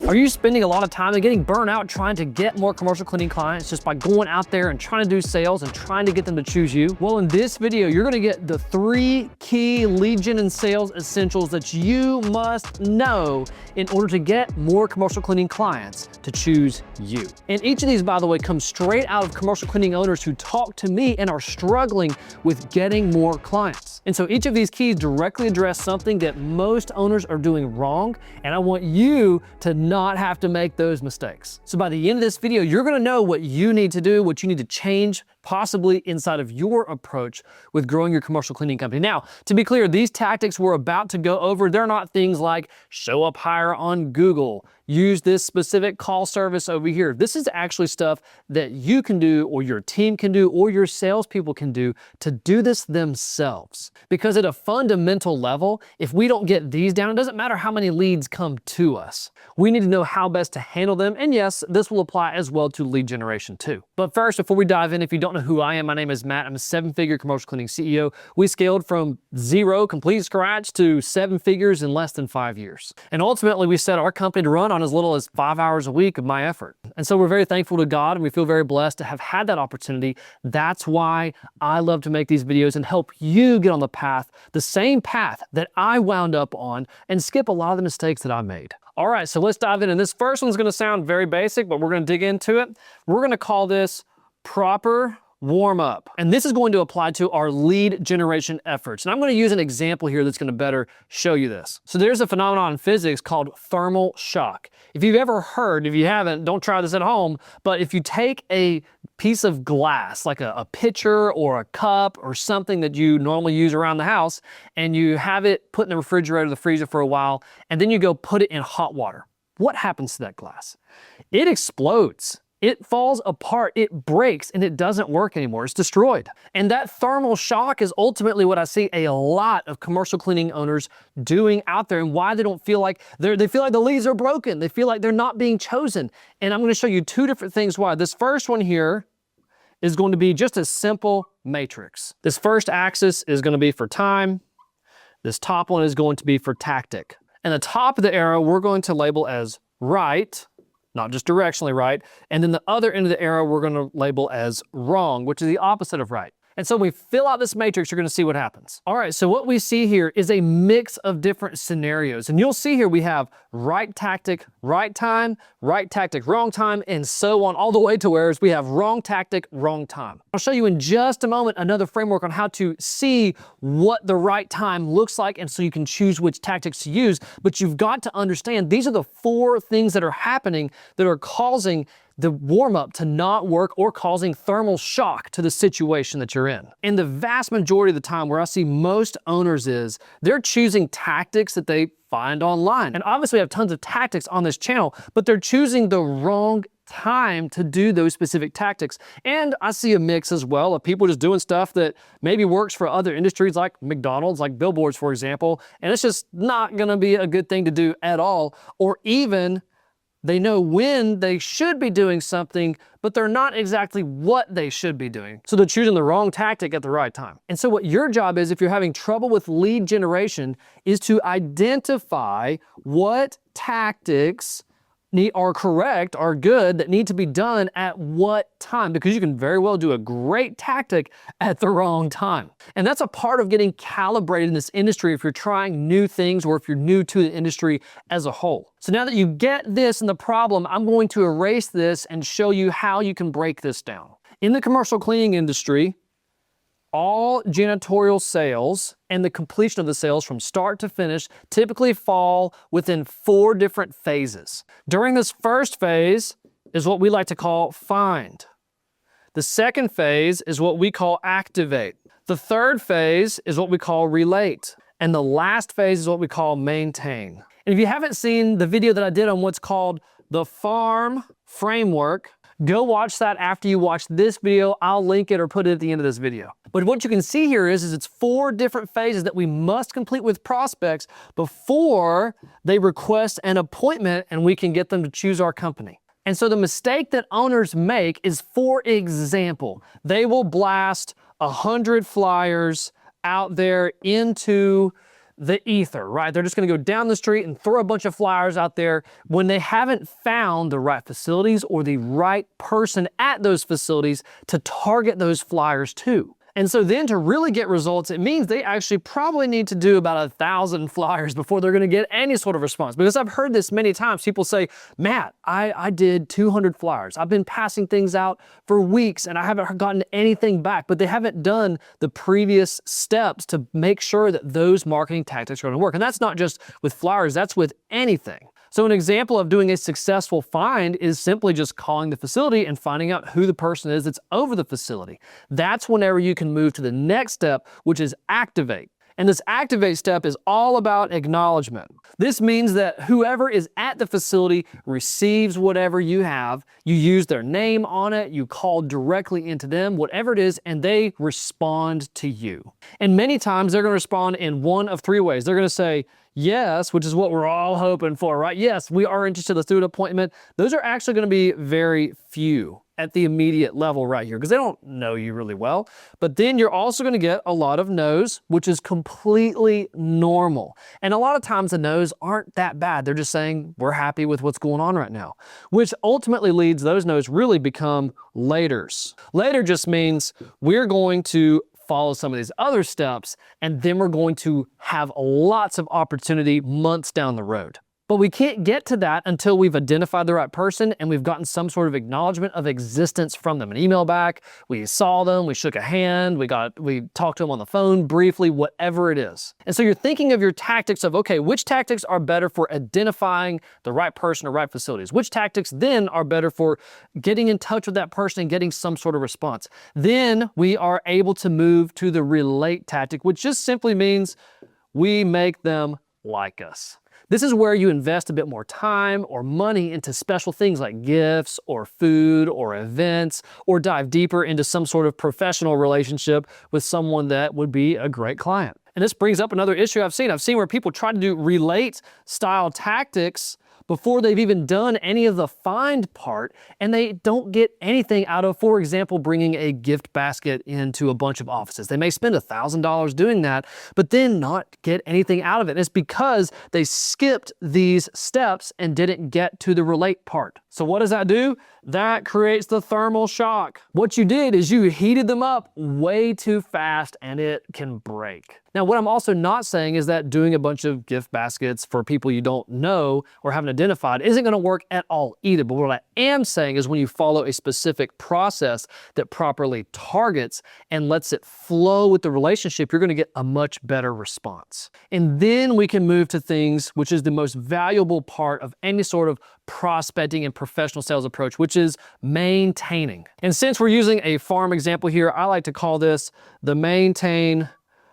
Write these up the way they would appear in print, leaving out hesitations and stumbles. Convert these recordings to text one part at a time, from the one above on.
Are you spending a lot of time and getting burnt out trying to get more commercial cleaning clients just by going out there and trying to do sales and trying to get them to choose you? Well, in this video, you're gonna get the 3 key lead gen and sales essentials that you must know in order to get more commercial cleaning clients to choose you. And each of these, by the way, comes straight out of commercial cleaning owners who talk to me and are struggling with getting more clients. And so each of these keys directly address something that most owners are doing wrong, and I want you to not have to make those mistakes. So by the end of this video, you're gonna know what you need to do, what you need to change, possibly inside of your approach with growing your commercial cleaning company. Now, to be clear, these tactics we're about to go over, they're not things like show up higher on Google, use this specific call service over here. This is actually stuff that you can do, or your team can do, or your salespeople can do to do this themselves. Because at a fundamental level, if we don't get these down, it doesn't matter how many leads come to us. We need to know how best to handle them. And yes, this will apply as well to lead generation too. But first, before we dive in, if you don't know who I am, my name is Matt. I'm a 7-figure commercial cleaning CEO. We scaled from 0, complete scratch, to 7 figures in less than 5 years. And ultimately, we set our company to run on as little as 5 hours a week of my effort. And so we're very thankful to God, and we feel very blessed to have had that opportunity. That's why I love to make these videos and help you get on the path, the same path that I wound up on, and skip a lot of the mistakes that I made. All right, so let's dive in. And this first one's gonna sound very basic, but we're gonna dig into it. We're gonna call this proper warm up. And this is going to apply to our lead generation efforts. And I'm going to use an example here that's going to better show you this. So there's a phenomenon in physics called thermal shock. If you've ever heard, if you haven't, don't try this at home, but if you take a piece of glass, like a pitcher or a cup or something that you normally use around the house, and you have it put in the refrigerator or the freezer for a while, and then you go put it in hot water, what happens to that glass? It explodes. It falls apart, it breaks, and it doesn't work anymore. It's destroyed. And that thermal shock is ultimately what I see a lot of commercial cleaning owners doing out there, and why they don't feel like they feel like the leads are broken. They feel like they're not being chosen. And I'm gonna show you 2 different things why. This first one here is going to be just a simple matrix. This first axis is gonna be for time. This top one is going to be for tactic. And the top of the arrow, we're going to label as right, not just directionally right. And then the other end of the arrow, we're gonna label as wrong, which is the opposite of right. And so when we fill out this matrix, you're gonna see what happens. All right, so what we see here is a mix of different scenarios. And you'll see here we have right tactic, right time, right tactic, wrong time, and so on, all the way to where we have wrong tactic, wrong time. I'll show you in just a moment another framework on how to see what the right time looks like, and so you can choose which tactics to use. But you've got to understand these are the 4 things that are happening that are causing the warm-up to not work or causing thermal shock to the situation that you're in. And the vast majority of the time where I see most owners is they're choosing tactics that they find online. And obviously we have tons of tactics on this channel, but they're choosing the wrong time to do those specific tactics. And I see a mix as well of people just doing stuff that maybe works for other industries like McDonald's, like billboards, for example, and it's just not gonna be a good thing to do at all. Or even they know when they should be doing something, but they're not exactly what they should be doing. So they're choosing the wrong tactic at the right time. And so what your job is, if you're having trouble with lead generation, is to identify what tactics are correct, are good, that need to be done at what time, because you can very well do a great tactic at the wrong time. And that's a part of getting calibrated in this industry if you're trying new things or if you're new to the industry as a whole. So now that you get this and the problem, I'm going to erase this and show you how you can break this down. In the commercial cleaning industry, all janitorial sales and the completion of the sales from start to finish typically fall within 4 different phases. During this first phase is what we like to call find. The second phase is what we call activate. The third phase is what we call relate. And the last phase is what we call maintain. And if you haven't seen the video that I did on what's called the farm framework, go watch that after you watch this video. I'll link it or put it at the end of this video. But what you can see here is it's 4 different phases that we must complete with prospects before they request an appointment and we can get them to choose our company. And so the mistake that owners make is, for example, they will blast 100 flyers out there into the ether, right? They're just gonna go down the street and throw a bunch of flyers out there when they haven't found the right facilities or the right person at those facilities to target those flyers to. And so then to really get results, it means they actually probably need to do about 1,000 flyers before they're gonna get any sort of response. Because I've heard this many times. People say, Matt, I did 200 flyers. I've been passing things out for weeks and I haven't gotten anything back, but they haven't done the previous steps to make sure that those marketing tactics are gonna work. And that's not just with flyers, that's with anything. So an example of doing a successful find is simply just calling the facility and finding out who the person is that's over the facility. That's whenever you can move to the next step, which is activate. And this activate step is all about acknowledgement. This means that whoever is at the facility receives whatever you have, you use their name on it, you call directly into them, whatever it is, and they respond to you. And many times they're gonna respond in one of three ways. They're gonna say, yes, which is what we're all hoping for, right? Yes, we are interested, let's do an appointment. Those are actually gonna be very few at the immediate level right here because they don't know you really well. But then you're also gonna get a lot of no's, which is completely normal. And a lot of times the no's aren't that bad. They're just saying, we're happy with what's going on right now, which ultimately leads those no's really become laters. Later just means we're going to follow some of these other steps, and then we're going to have lots of opportunity months down the road. But we can't get to that until we've identified the right person and we've gotten some sort of acknowledgement of existence from them. An email back, we saw them, we shook a hand, we talked to them on the phone briefly, whatever it is. And so you're thinking of your tactics of, okay, which tactics are better for identifying the right person or right facilities? Which tactics then are better for getting in touch with that person and getting some sort of response? Then we are able to move to the relate tactic, which just simply means we make them like us. This is where you invest a bit more time or money into special things like gifts or food or events, or dive deeper into some sort of professional relationship with someone that would be a great client. And this brings up another issue I've seen. Where people try to do relate style tactics before they've even done any of the find part, and they don't get anything out of, for example, bringing a gift basket into a bunch of offices. They may spend $1,000 doing that, but then not get anything out of it. And it's because they skipped these steps and didn't get to the relate part. So what does that do? That creates the thermal shock. What you did is you heated them up way too fast and it can break. Now, what I'm also not saying is that doing a bunch of gift baskets for people you don't know or haven't identified isn't gonna work at all either. But what I am saying is when you follow a specific process that properly targets and lets it flow with the relationship, you're gonna get a much better response. And then we can move to things which is the most valuable part of any sort of prospecting and professional sales approach, which is maintaining. And since we're using a farm example here, I like to call this the maintain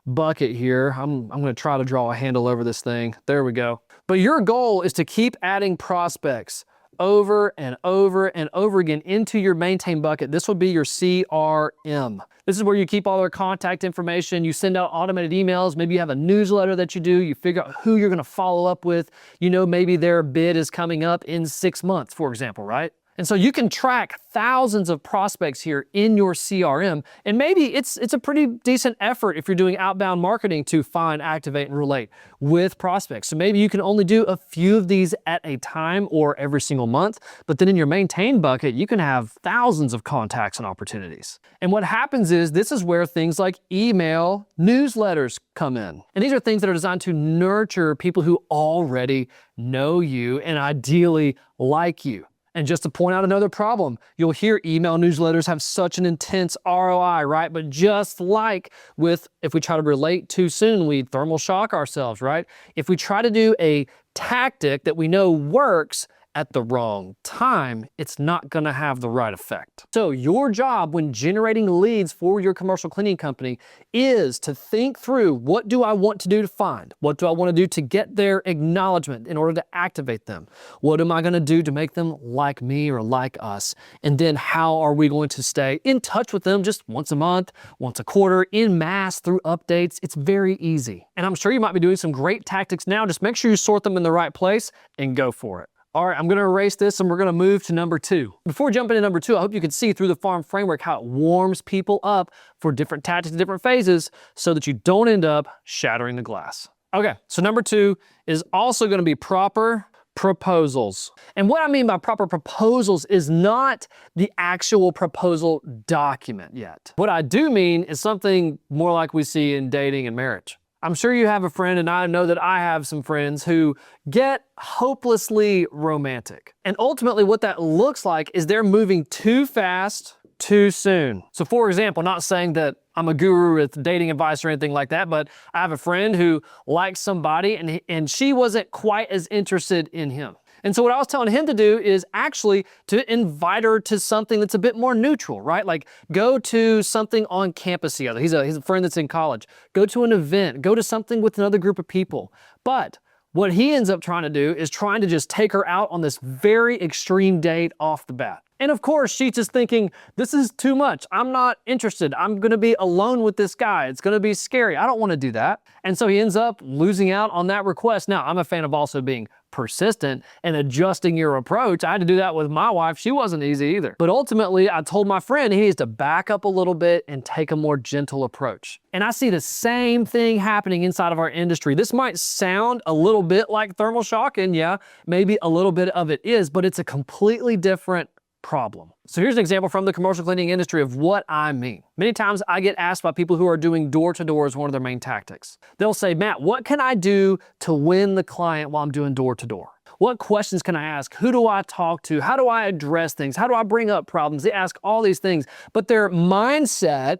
bucket here. I'm gonna try to draw a handle over this thing. There we go. But your goal is to keep adding prospects over and over and over again into your maintain bucket. This will be your CRM. This is where you keep all their contact information. You send out automated emails. Maybe you have a newsletter that you do. You figure out who you're gonna follow up with. You know, maybe their bid is coming up in 6 months, for example, right? And so you can track thousands of prospects here in your CRM, and maybe it's a pretty decent effort if you're doing outbound marketing to find, activate, and relate with prospects. So maybe you can only do a few of these at a time or every single month, but then in your maintain bucket, you can have thousands of contacts and opportunities. And what happens is this is where things like email newsletters come in. And these are things that are designed to nurture people who already know you and ideally like you. And just to point out another problem, you'll hear email newsletters have such an intense ROI, right? But just like with, if we try to relate too soon, we thermal shock ourselves, right? If we try to do a tactic that we know works at the wrong time, it's not gonna have the right effect. So your job when generating leads for your commercial cleaning company is to think through, what do I want to do to find? What do I want to do to get their acknowledgement in order to activate them? What am I gonna do to make them like me or like us? And then how are we going to stay in touch with them just once a month, once a quarter, in mass through updates? It's very easy. And I'm sure you might be doing some great tactics now. Just make sure you sort them in the right place and go for it. All right, I'm gonna erase this and we're gonna move to number 2. Before jumping to number 2, I hope you can see through the farm framework how it warms people up for different tactics and different phases so that you don't end up shattering the glass. Okay, so number 2 is also gonna be proper proposals. And what I mean by proper proposals is not the actual proposal document yet. What I do mean is something more like we see in dating and marriage. I'm sure you have a friend, and I know that I have some friends who get hopelessly romantic. And ultimately what that looks like is they're moving too fast, too soon. So for example, not saying that I'm a guru with dating advice or anything like that, but I have a friend who likes somebody and she wasn't quite as interested in him. And so what I was telling him to do is actually to invite her to something that's a bit more neutral, right? Like go to something on campus together. He's a friend that's in college. Go to an event, go to something with another group of people. But what he ends up trying to do is trying to just take her out on this very extreme date off the bat. And of course, she's just thinking, this is too much. I'm not interested. I'm gonna be alone with this guy. It's gonna be scary. I don't wanna do that. And so he ends up losing out on that request. Now, I'm a fan of also being persistent and adjusting your approach. I had to do that with my wife. She wasn't easy either. But ultimately, I told my friend he needs to back up a little bit and take a more gentle approach. And I see the same thing happening inside of our industry. This might sound a little bit like thermal shock, and yeah, maybe a little bit of it is, but it's a completely different problem. So here's an example from the commercial cleaning industry of what I mean. Many times I get asked by people who are doing door-to-door as one of their main tactics. They'll say, Matt, what can I do to win the client while I'm doing door-to-door? What questions can I ask? Who do I talk to? How do I address things? How do I bring up problems? They ask all these things, but their mindset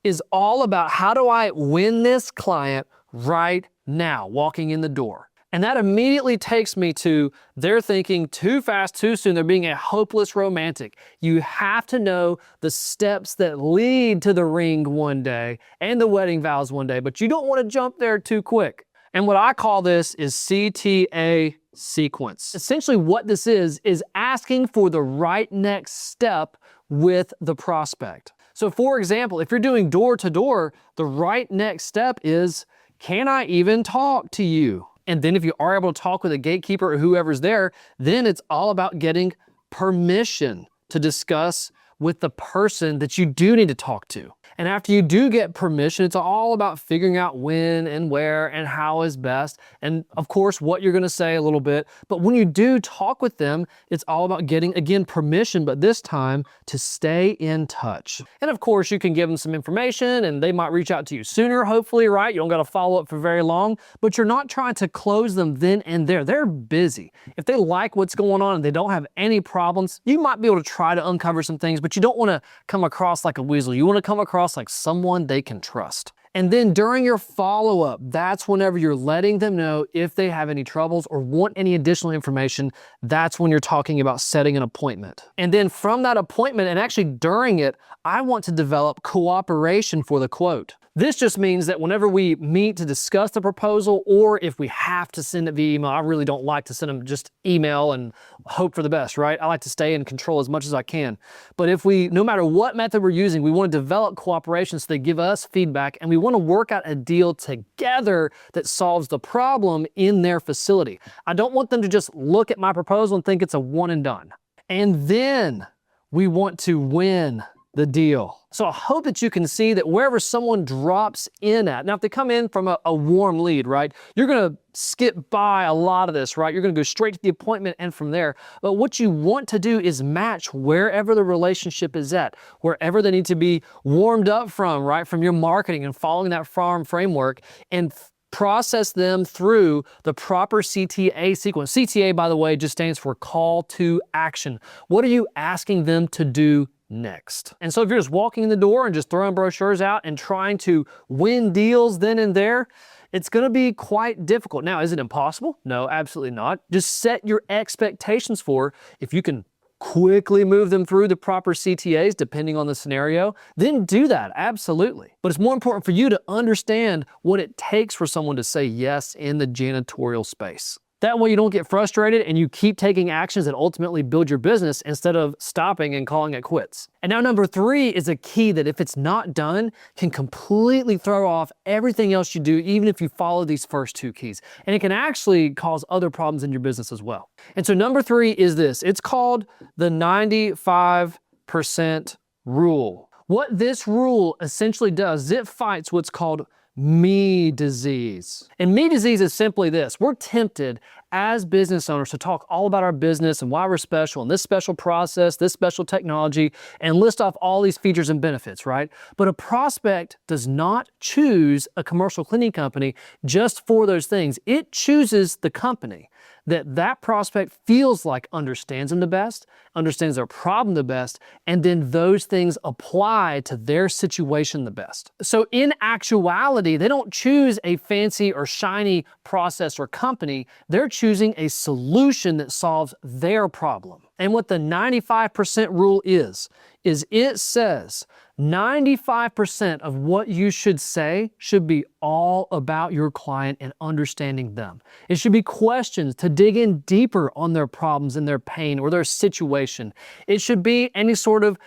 is all about how do I win this client right now, walking in the door. And that immediately takes me to they're thinking too fast, too soon. They're being a hopeless romantic. You have to know the steps that lead to the ring one day and the wedding vows one day, but you don't want to jump there too quick. And what I call this is CTA sequence. Essentially what this is asking for the right next step with the prospect. So for example, if you're doing door to door, the right next step is, can I even talk to you? And then if you are able to talk with a gatekeeper or whoever's there, then it's all about getting permission to discuss with the person that you do need to talk to. And after you do get permission, it's all about figuring out when and where and how is best. And of course, what you're gonna say a little bit. But when you do talk with them, it's all about getting, again, permission, but this time to stay in touch. And of course, you can give them some information and they might reach out to you sooner, hopefully, right? You don't gotta follow up for very long, but you're not trying to close them then and there. They're busy. If they like what's going on and they don't have any problems, you might be able to try to uncover some things, but you don't wanna come across like a weasel. You wanna come across like someone they can trust. And then during your follow-up, that's whenever you're letting them know if they have any troubles or want any additional information. That's when you're talking about setting an appointment. And then from that appointment, and actually during it, I want to develop cooperation for the quote. This just means that whenever we meet to discuss the proposal, or if we have to send it via email, I really don't like to send them just email and hope for the best, right? I like to stay in control as much as I can. But if we, no matter what method we're using, we want to develop cooperation so they give us feedback, and we want to work out a deal together that solves the problem in their facility. I don't want them to just look at my proposal and think it's a one and done. And then we want to win the deal. So I hope that you can see that wherever someone drops in at, now if they come in from a warm lead, right, you're gonna skip by a lot of this, right? You're gonna go straight to the appointment and from there. But what you want to do is match wherever the relationship is at, wherever they need to be warmed up from, right, from your marketing and following that farm framework, and process them through the proper CTA sequence. CTA, by the way, just stands for call to action. What are you asking them to do next? And so if you're just walking in the door and just throwing brochures out and trying to win deals then and there, it's gonna be quite difficult. Now, is it impossible? No, absolutely not. Just set your expectations for, if you can quickly move them through the proper CTAs depending on the scenario, then do that, absolutely. But it's more important for you to understand what it takes for someone to say yes in the janitorial space. That way you don't get frustrated and you keep taking actions that ultimately build your business instead of stopping and calling it quits. And now number 3 is a key that if it's not done, can completely throw off everything else you do, even if you follow these first 2 keys. And it can actually cause other problems in your business as well. And so number 3 is this. It's called the 95% rule. What this rule essentially does is it fights what's called me disease. And me disease is simply this. We're tempted as business owners to talk all about our business and why we're special and this special process, this special technology, and list off all these features and benefits, right? But a prospect does not choose a commercial cleaning company just for those things. It chooses the company that prospect feels like understands them the best, understands their problem the best, and then those things apply to their situation the best. So in actuality, they don't choose a fancy or shiny process or company. They're choosing a solution that solves their problem. And what the 95% rule is it says 95% of what you should say should be all about your client and understanding them. It should be questions to dig in deeper on their problems and their pain or their situation. It should be any sort of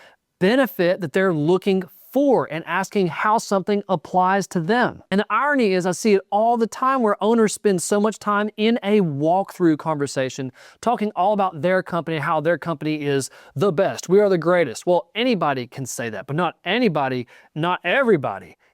benefit that they're looking for and asking how something applies to them. And the irony is I see it all the time where owners spend so much time in a walkthrough conversation talking all about their company, how their company is the best. We are the greatest. Well, anybody can say that, but not everybody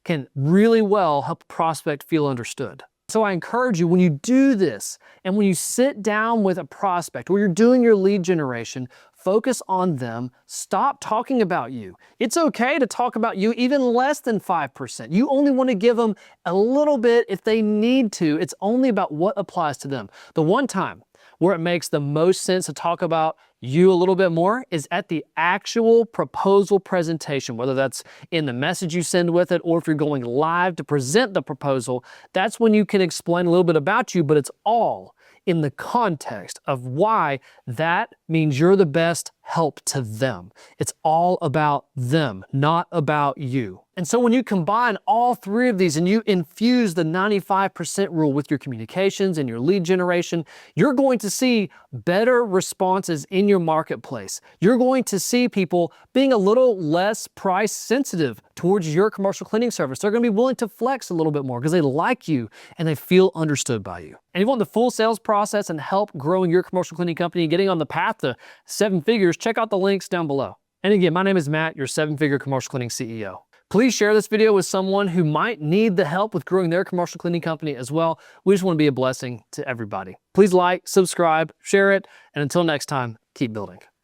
can really well help a prospect feel understood. So I encourage you, when you do this and when you sit down with a prospect or you're doing your lead generation, focus on them. Stop talking about you. It's okay to talk about you even less than 5%. You only want to give them a little bit if they need to. It's only about what applies to them. The one time where it makes the most sense to talk about you a little bit more is at the actual proposal presentation, whether that's in the message you send with it or if you're going live to present the proposal. That's when you can explain a little bit about you, but it's all in the context of why that means you're the best help to them. It's all about them, not about you. And so when you combine all three of these and you infuse the 95% rule with your communications and your lead generation, you're going to see better responses in your marketplace. You're going to see people being a little less price sensitive towards your commercial cleaning service. They're going to be willing to flex a little bit more because they like you and they feel understood by you. And if you want the full sales process and help growing your commercial cleaning company and getting on the path to 7 figures, check out the links down below. And again, my name is Matt, your 7-figure commercial cleaning CEO. Please share this video with someone who might need the help with growing their commercial cleaning company as well. We just want to be a blessing to everybody. Please like, subscribe, share it, and until next time, keep building.